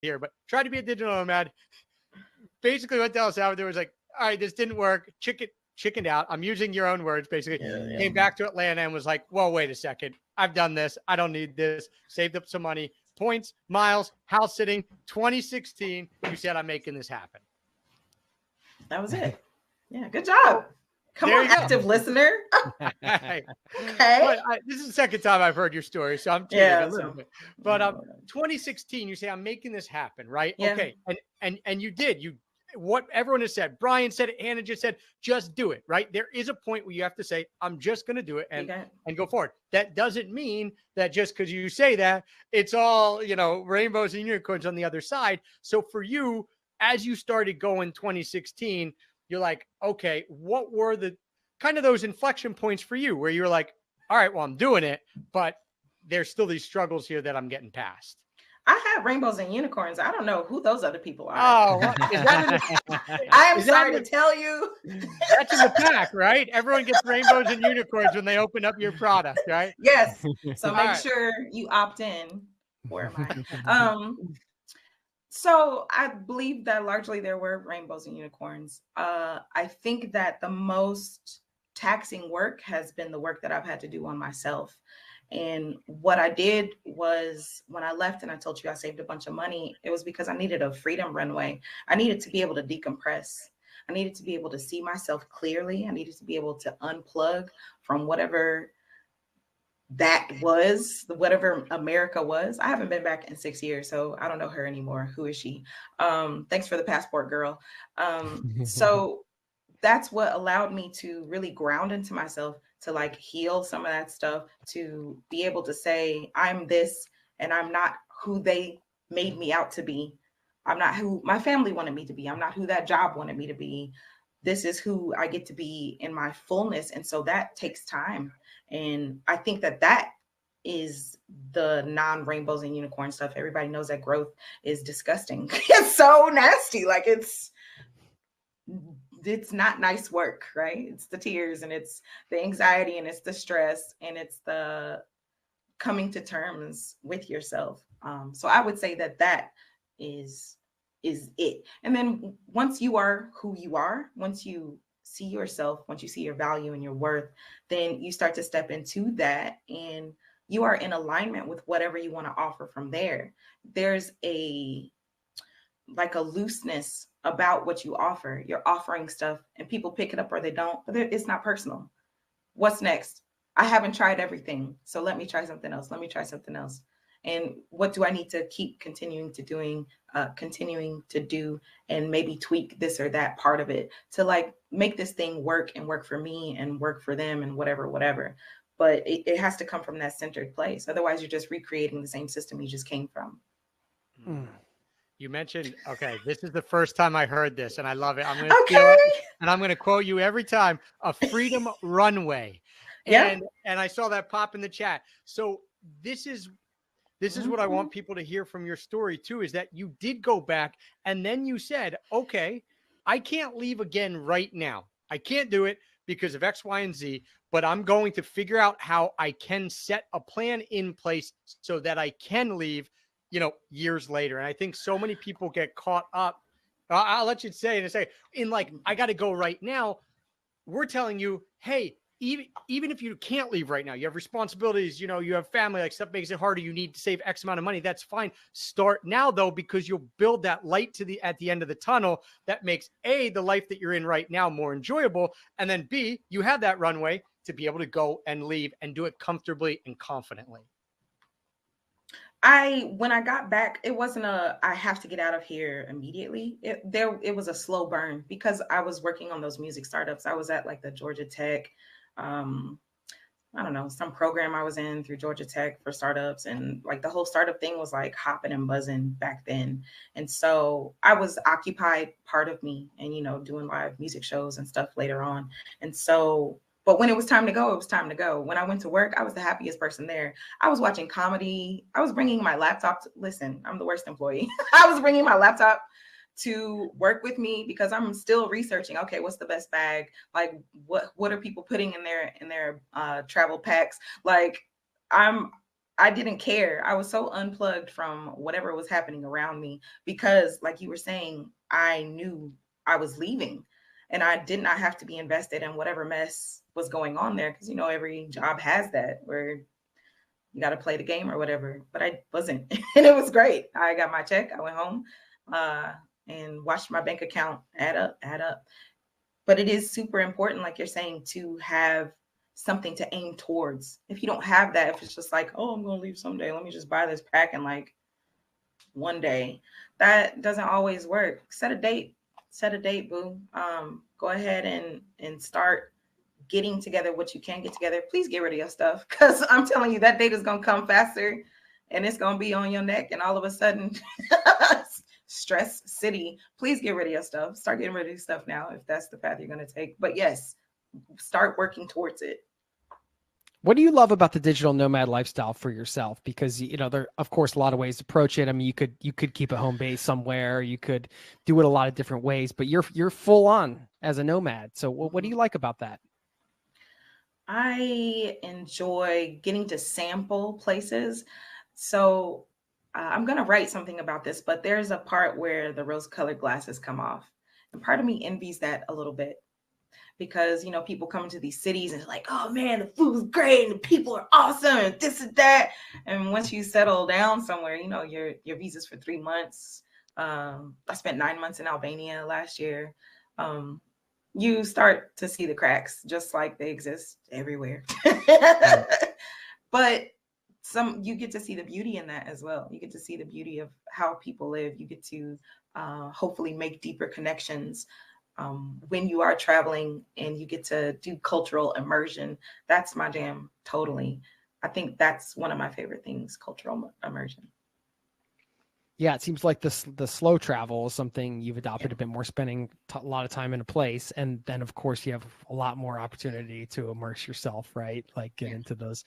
here, but tried to be a digital nomad. Basically went to El Salvador, was like, all right, this didn't work. Chickened out. I'm using your own words, basically. Yeah, yeah. Came back to Atlanta and was like, well, wait a second. I've done this. I don't need this. Saved up some money. Points, miles, house sitting, 2016. You said I'm making this happen. That was it. Yeah, good job. Come There on, you go. active listener. Okay. Okay. But this is the second time I've heard your story, so I'm cheating Yeah, a little so bit. But yeah, 2016, you say I'm making this happen, right? yeah. Okay, and you did. You what everyone has said. Brian said it. Hannah just said, just do it, right? There is a point where you have to say, I'm just going to do it and go forward. That doesn't mean that just because you say that, it's all rainbows and unicorns on the other side. So for you, as you started going 2016, you're like, okay, what were the kind of those inflection points for you where you're like, all right, well, I'm doing it, but there's still these struggles here that I'm getting past? I have rainbows and unicorns. I don't know who those other people are. Oh, what? Is that I am sorry to tell you. That's in the pack, right? Everyone gets rainbows and unicorns when they open up your product, right? Yes. So make right. sure you opt in. Where am I? So I believe that largely there were rainbows and unicorns. I think that the most taxing work has been the work that I've had to do on myself. And what I did was when I left and I told you I saved a bunch of money, it was because I needed a freedom runway. I needed to be able to decompress. I needed to be able to see myself clearly. I needed to be able to unplug from whatever that was, whatever America was. I haven't been back in 6 years, so I don't know her anymore. Who is she? Thanks for the passport, girl. So that's what allowed me to really ground into myself, to like heal some of that stuff, to be able to say, I'm this and I'm not who they made me out to be. I'm not who my family wanted me to be. I'm not who that job wanted me to be. This is who I get to be in my fullness. And so that takes time. And I think that that is the non-rainbows and unicorn stuff. Everybody knows that growth is disgusting. It's so nasty. Like it's not nice work, right? It's the tears and it's the anxiety and it's the stress and it's the coming to terms with yourself. So I would say that that is it. And then once you are who you are, once you see yourself, once you see your value and your worth, then you start to step into that and you are in alignment with whatever you want to offer from there. There's a looseness about what you offer. You're offering stuff and people pick it up or they don't, but it's not personal. What's next? I haven't tried everything, so let me try something else. Let me try something else. And what do I need to keep continuing to do, and maybe tweak this or that part of it to like make this thing work and work for me and work for them and whatever. But it has to come from that centered place. Otherwise, you're just recreating the same system you just came from. You mentioned, okay, this is the first time I heard this, and I love it. I'm going to steal it, and I'm going to quote you every time, a freedom runway. And I saw that pop in the chat. So this is what I want people to hear from your story too, is that you did go back and then you said, okay, I can't leave again right now. I can't do it because of X, Y, and Z, but I'm going to figure out how I can set a plan in place so that I can leave, years later. And I think so many people get caught up. I'll let you say in like, I got to go right now. We're telling you, hey, even if you can't leave right now, you have responsibilities, you have family, like stuff makes it harder. You need to save X amount of money. That's fine. Start now though, because you'll build that light at the end of the tunnel that makes A, the life that you're in right now more enjoyable. And then B, you have that runway to be able to go and leave and do it comfortably and confidently. When I got back, it wasn't I have to get out of here immediately. It was a slow burn because I was working on those music startups. I was at like the Georgia Tech, I don't know, some program I was in through Georgia Tech for startups. And like the whole startup thing was like hopping and buzzing back then. And so I was occupied part of me and, doing live music shows and stuff later on. And so, but when it was time to go, it was time to go. When I went to work, I was the happiest person there. I was watching comedy. I was bringing my laptop. Listen, I'm the worst employee. I was bringing my laptop to work with me because I'm still researching. Okay, what's the best bag? Like, what are people putting in their travel packs? Like, I'm I didn't care. I was so unplugged from whatever was happening around me because, like you were saying, I knew I was leaving and I did not have to be invested in whatever mess was going on there. Because, every job has that where you got to play the game or whatever. But I wasn't. And it was great. I got my check. I went home and watched my bank account add up. But it is super important, like you're saying, to have something to aim towards. If you don't have that, if it's just like, oh, I'm going to leave someday, let me just buy this pack and like one day, that doesn't always work. Set a date, boo. Go ahead and start getting together what you can get together. Please get rid of your stuff, because I'm telling you, that date is going to come faster and it's going to be on your neck. And all of a sudden, stress city. Please get rid of your stuff. Start getting rid of your stuff now if that's the path you're going to take. But yes, start working towards it. What do you love about the digital nomad lifestyle for yourself? Because, there are, of course, a lot of ways to approach it. I mean, you could keep a home base somewhere. You could do it a lot of different ways, but you're full on as a nomad. So what do you like about that? I enjoy getting to sample places. So I'm going to write something about this, but there's a part where the rose-colored glasses come off. And part of me envies that a little bit. Because, people come to these cities and it's like, oh man, the food's great and the people are awesome and this and that. And once you settle down somewhere, your visa's for 3 months. I spent 9 months in Albania last year. You start to see the cracks, just like they exist everywhere. But you get to see the beauty in that as well. You get to see the beauty of how people live. You get to hopefully make deeper connections. When you are traveling and you get to do cultural immersion, that's my jam. Totally. I think that's one of my favorite things, cultural immersion. Yeah, it seems like the slow travel is something you've adopted a bit more, spending a lot of time in a place. And then, of course, you have a lot more opportunity to immerse yourself, right? Like get into those.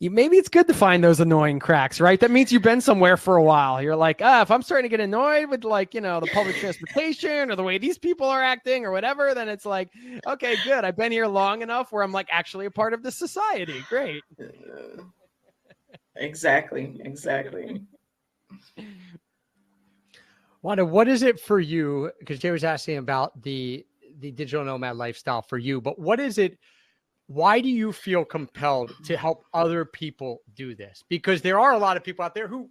Maybe it's good to find those annoying cracks, right? That means you've been somewhere for a while. You're like, if I'm starting to get annoyed with the public transportation or the way these people are acting or whatever, then it's like, okay, good. I've been here long enough where I'm like actually a part of this society. Great. Exactly. Wanda, what is it for you? Because Jay was asking about the digital nomad lifestyle for you, but what is it? Why do you feel compelled to help other people do this? Because there are a lot of people out there who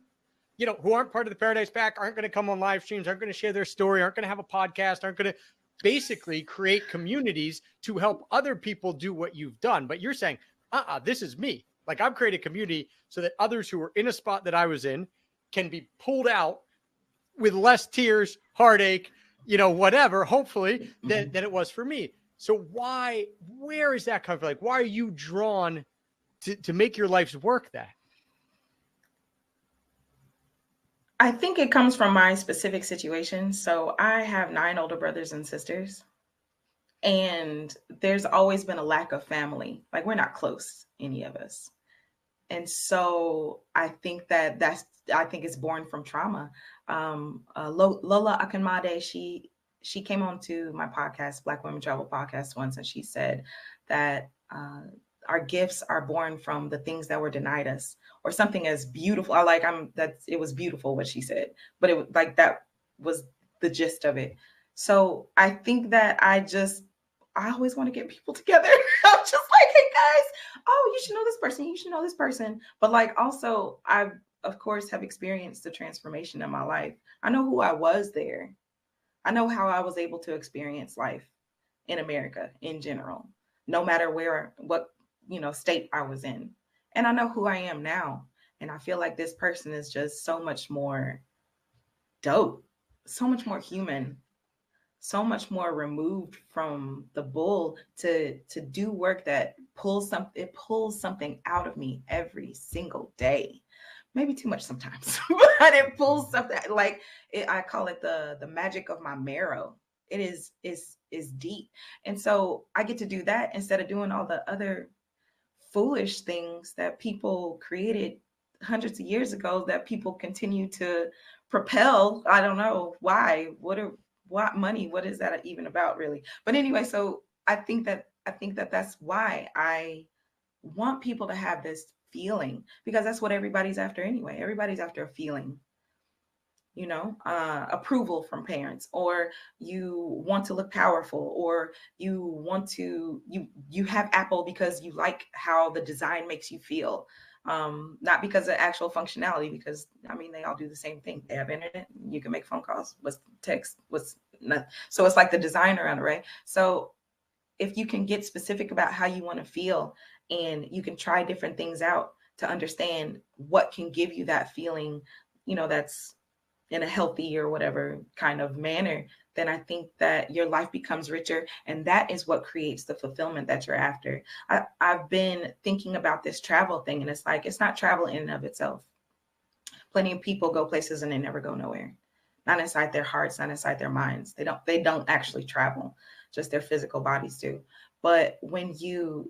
aren't part of the Paradise Pack, aren't going to come on live streams, aren't going to share their story, aren't going to have a podcast, aren't going to basically create communities to help other people do what you've done. But you're saying, this is me. Like, I've created a community so that others who are in a spot that I was in can be pulled out with less tears, heartache, whatever, hopefully, than it was for me. So where is that coming from? Like, why are you drawn to make your life's work that? I think it comes from my specific situation. So I have 9 older brothers and sisters, and there's always been a lack of family. Like, we're not close, any of us. And so I think I think it's born from trauma. Lola Akinmade, she came on to my podcast, Black Women Travel Podcast, once, and she said that our gifts are born from the things that were denied us, or something as beautiful. It was beautiful what she said, but it was like, that was the gist of it. So I think that I always want to get people together. I'm just like, hey guys, oh, you should know this person. You should know this person. But like, also, I, of course, have experienced the transformation in my life. I know who I was there. I know how I was able to experience life in America in general, no matter what state I was in. And I know who I am now. And I feel like this person is just so much more dope, so much more human, so much more removed from the bull to do work that pulls something out of me every single day. Maybe too much sometimes, but it pulls something I call it the magic of my marrow. It is deep. And so I get to do that instead of doing all the other foolish things that people created hundreds of years ago that people continue to propel. I don't know why. What money? What is that even about, really? But anyway, so I think that that's why I want people to have this feeling, because that's what everybody's after anyway. Everybody's after a feeling, you know, approval from parents, or you want to look powerful, or you want to, you have Apple because you like how the design makes you feel, not because of actual functionality, because I mean, they all do the same thing. They have internet, you can make phone calls, what's text, what's not. So it's like the design around it, right? So if you can get specific about how you want to feel, and you can try different things out to understand what can give you that feeling, you know, that's in a healthy or whatever kind of manner, then I think that your life becomes richer. And that is what creates the fulfillment that you're after. I've been thinking about this travel thing, and it's like, it's not travel in and of itself. Plenty of people go places and they never go nowhere. Not inside their hearts, not inside their minds. They don't actually travel, just their physical bodies do. But when you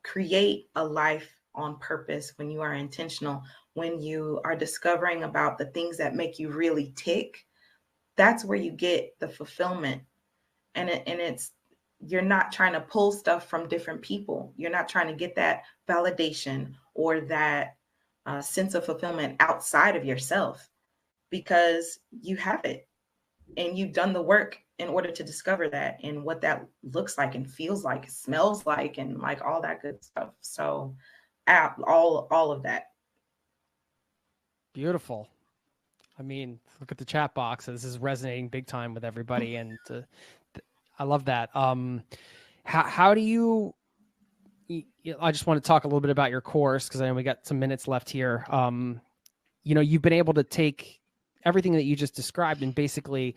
create a life on purpose, when you are intentional, when you are discovering about the things that make you really tick, that's where you get the fulfillment. And it's, you're not trying to pull stuff from different people. You're not trying to get that validation or that sense of fulfillment outside of yourself, because you have it and you've done the work in order to discover that, and what that looks like and feels like, smells like, and like all that good stuff. So all of that. Beautiful. I mean, look at the chat box. This is resonating big time with everybody, and I love that. How do you? I just want to talk a little bit about your course, because I know we got some minutes left here. You know, you've been able to take everything that you just described, and basically,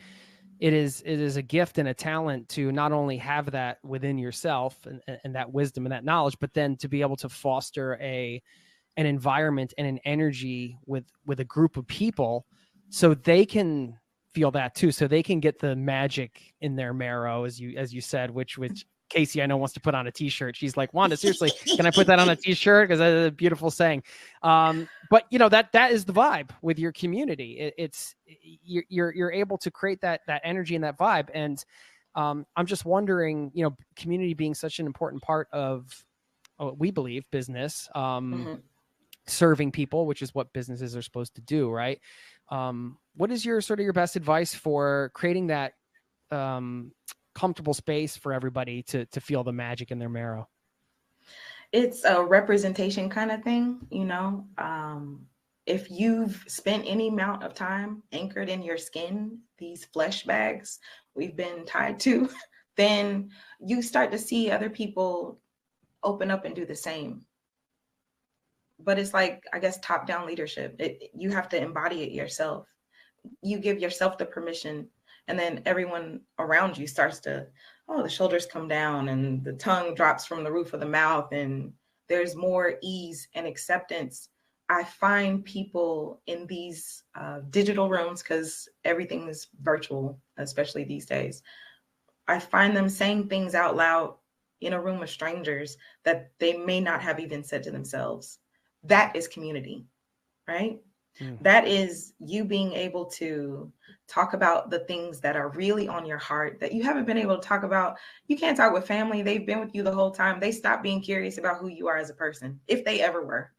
it is a gift and a talent to not only have that within yourself and that wisdom and that knowledge, but then to be able to foster an environment and an energy with a group of people, so they can feel that too, so they can get the magic in their marrow, as you said, which Casey, I know, wants to put on a t-shirt. She's like, Wanda, seriously, can I put that on a t-shirt? Because that's a beautiful saying. But you know, that is the vibe with your community. You're able to create that energy and that vibe. And I'm just wondering, you know, community being such an important part of what we believe business, serving people, which is what businesses are supposed to do, right? What is your best advice for creating that comfortable space for everybody to feel the magic in their marrow? It's a representation kind of thing, you know. If you've spent any amount of time anchored in your skin, these flesh bags we've been tied to, then you start to see other people open up and do the same. But it's like, I guess, top-down leadership. You have to embody it yourself. You give yourself the permission, and then everyone around you starts to, oh, the shoulders come down and the tongue drops from the roof of the mouth, and there's more ease and acceptance. I find people in these digital rooms, because everything is virtual, especially these days. I find them saying things out loud in a room of strangers that they may not have even said to themselves. That is community, right? That is you being able to talk about the things that are really on your heart that you haven't been able to talk about. You can't talk with family. They've been with you the whole time. They stopped being curious about who you are as a person, if they ever were.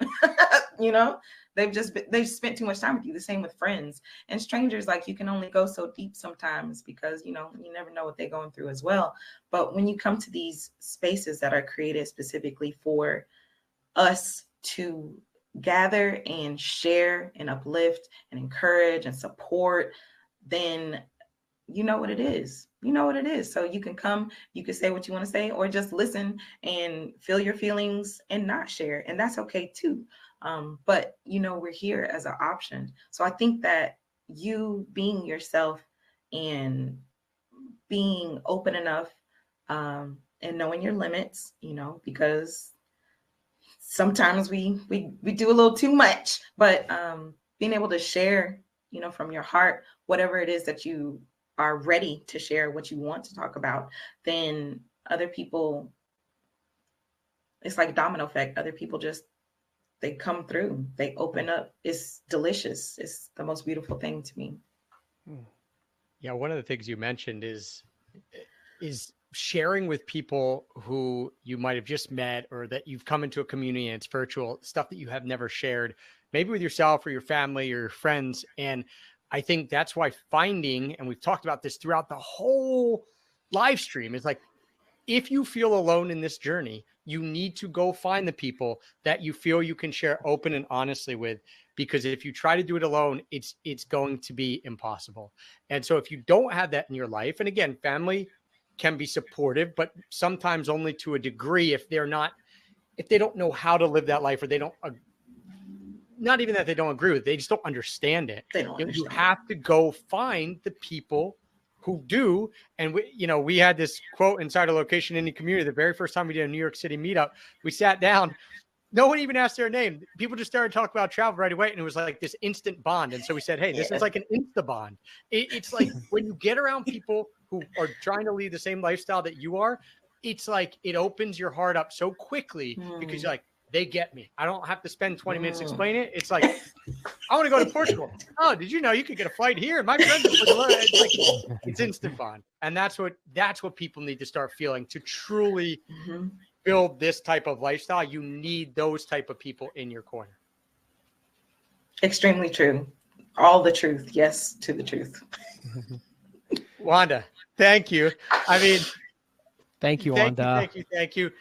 You know, they've spent too much time with you. The same with friends and strangers. Like, you can only go so deep sometimes, because, you know, you never know what they're going through as well. But when you come to these spaces that are created specifically for us to gather and share and uplift and encourage and support, then you know what it is. You know what it is. So you can come, you can say what you want to say, or just listen and feel your feelings and not share. And that's okay too. But, you know, we're here as an option. So I think that you being yourself and being open enough, and knowing your limits, you know, because sometimes we do a little too much, but being able to share, you know, from your heart, whatever it is that you are ready to share, what you want to talk about, then other people, it's like a domino effect. Other people just, they come through, they open up. It's delicious. It's the most beautiful thing to me. Yeah, one of the things you mentioned is sharing with people who you might have just met or that you've come into a community and it's virtual, stuff that you have never shared, maybe with yourself or your family or your friends. And I think that's why finding, and we've talked about this throughout the whole live stream, is like, if you feel alone in this journey, you need to go find the people that you feel you can share open and honestly with, because if you try to do it alone, it's going to be impossible. And so if you don't have that in your life, and again, family can be supportive, but sometimes only to a degree if they don't know how to live that life, or they don't, not even that they don't agree with it, they just don't understand it. You have to go find the people who do. And we had this quote inside a location indie community. The very first time we did a New York City meetup, we sat down. No one even asked their name. People just started talking about travel right away. And it was like this instant bond. And so we said, hey, this is like an insta bond. It's like when you get around people who are trying to lead the same lifestyle that you are, it's like it opens your heart up so quickly because you're like, they get me. I don't have to spend 20 minutes explaining it. It's like, I want to go to Portugal. Oh, did you know you could get a flight here? My friends are Portugal. It's like, it's instant bond. And that's what people need to start feeling to truly build this type of lifestyle. You need those type of people in your corner. Extremely true. All the truth. Yes, to the truth. Wanda, thank you. I mean, thank you, Wanda. Thank you.